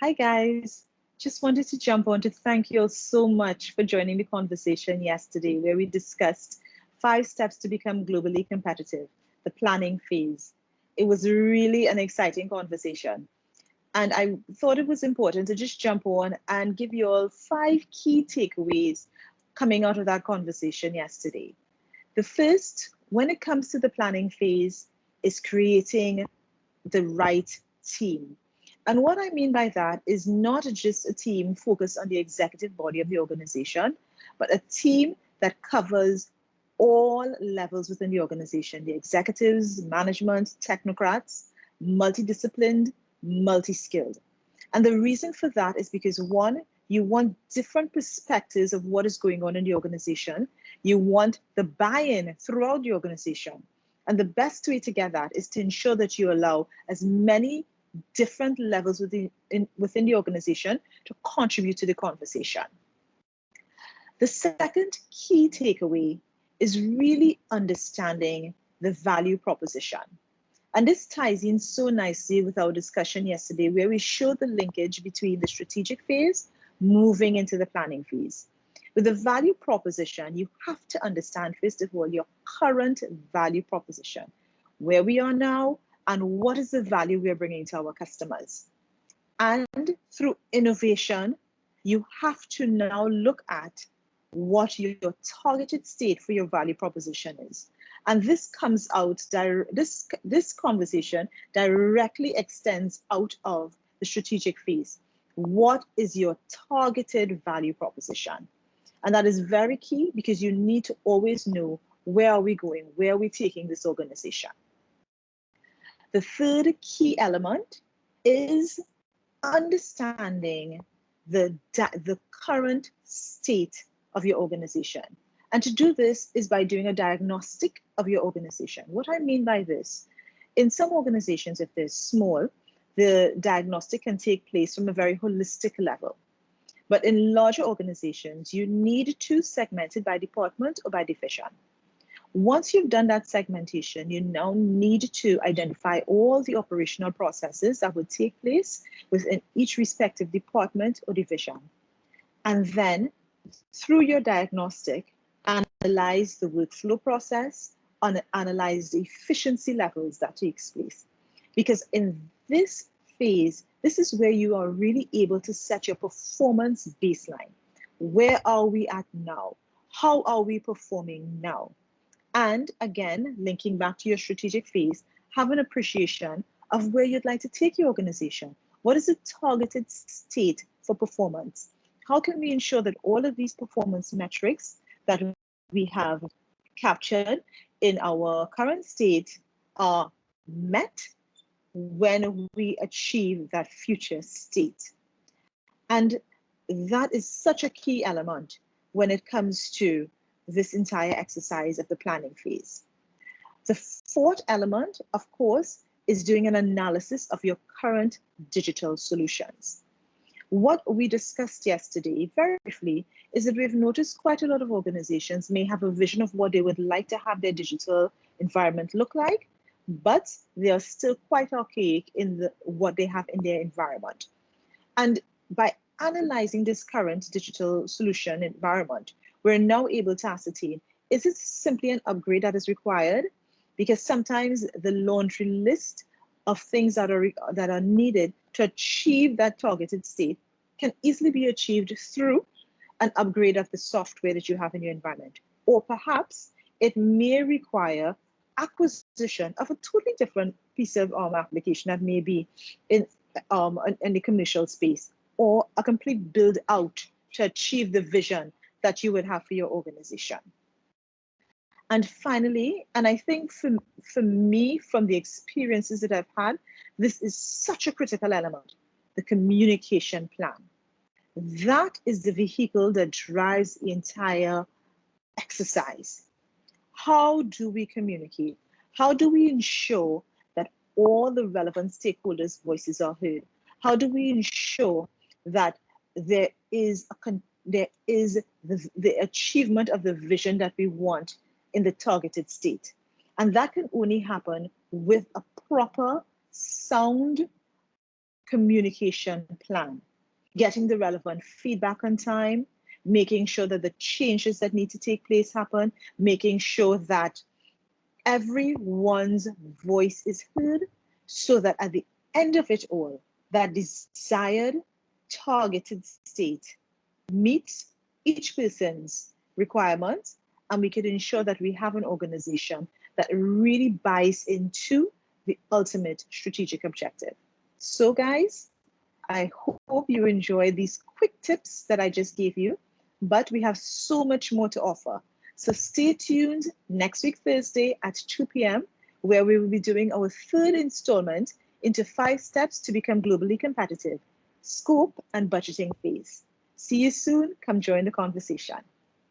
Hi, guys. Just wanted to jump on to thank you all so much for joining the conversation yesterday, where we discussed 5 steps to become globally competitive, the planning phase. It was really an exciting conversation. And I thought it was important to just jump on and give you all 5 key takeaways coming out of that conversation yesterday. The first, when it comes to the planning phase, is creating the right team. And what I mean by that is not just a team focused on the executive body of the organization, but a team that covers all levels within the organization, the executives, management, technocrats, multidisciplined, multi-skilled. And the reason for that is because one, you want different perspectives of what is going on in the organization. You want the buy-in throughout the organization. And the best way to get that is to ensure that you allow as many different levels within the organization to contribute to the conversation. The second key takeaway is really understanding the value proposition. And this ties in so nicely with our discussion yesterday, where we showed the linkage between the strategic phase moving into the planning phase. With the value proposition, you have to understand, first of all, your current value proposition, where we are now, and what is the value we are bringing to our customers. And through innovation, you have to now look at what your targeted state for your value proposition is. And this comes out, this conversation directly extends out of the strategic phase. What is your targeted value proposition? And that is very key, because you need to always know, where are we going? Where are we taking this organization? The third key element is understanding the current state of your organization. And to do this is by doing a diagnostic of your organization. What I mean by this, in some organizations, if they're small, the diagnostic can take place from a very holistic level. But in larger organizations, you need to segment it by department or by division. Once you've done that segmentation, you now need to identify all the operational processes that would take place within each respective department or division. And then, through your diagnostic, analyze the workflow process, analyze the efficiency levels that takes place. Because in this phase, this is where you are really able to set your performance baseline. Where are we at now? How are we performing now? And again, linking back to your strategic phase, have an appreciation of where you'd like to take your organization. What is the targeted state for performance? How can we ensure that all of these performance metrics that we have captured in our current state are met when we achieve that future state? And that is such a key element when it comes to this entire exercise of the planning phase. The fourth element, of course, is doing an analysis of your current digital solutions. What we discussed yesterday, very briefly, is that we've noticed quite a lot of organizations may have a vision of what they would like to have their digital environment look like, but they are still quite archaic in what they have in their environment. And by analyzing this current digital solution environment, we're now able to ascertain, is it simply an upgrade that is required? Because sometimes the laundry list of things that are needed to achieve that targeted state can easily be achieved through an upgrade of the software that you have in your environment. Or perhaps it may require acquisition of a totally different piece of application that may be in the commercial space, or a complete build out to achieve the vision that you would have for your organization. And finally, and I think for me, from the experiences that I've had, this is such a critical element, the communication plan. That is the vehicle that drives the entire exercise. How do we communicate? How do we ensure that all the relevant stakeholders' voices are heard? How do we ensure that there is the achievement of the vision that we want in the targeted state? And that can only happen with a proper, sound communication plan, getting the relevant feedback on time, making sure that the changes that need to take place happen, making sure that everyone's voice is heard so that at the end of it all, that desired targeted state meets each person's requirements, and we can ensure that we have an organization that really buys into the ultimate strategic objective. So guys, I hope you enjoyed these quick tips that I just gave you, but we have so much more to offer. So stay tuned next week, Thursday at 2 p.m., where we will be doing our third installment into 5 steps to become globally competitive, scope and budgeting phase. See you soon. Come join the conversation.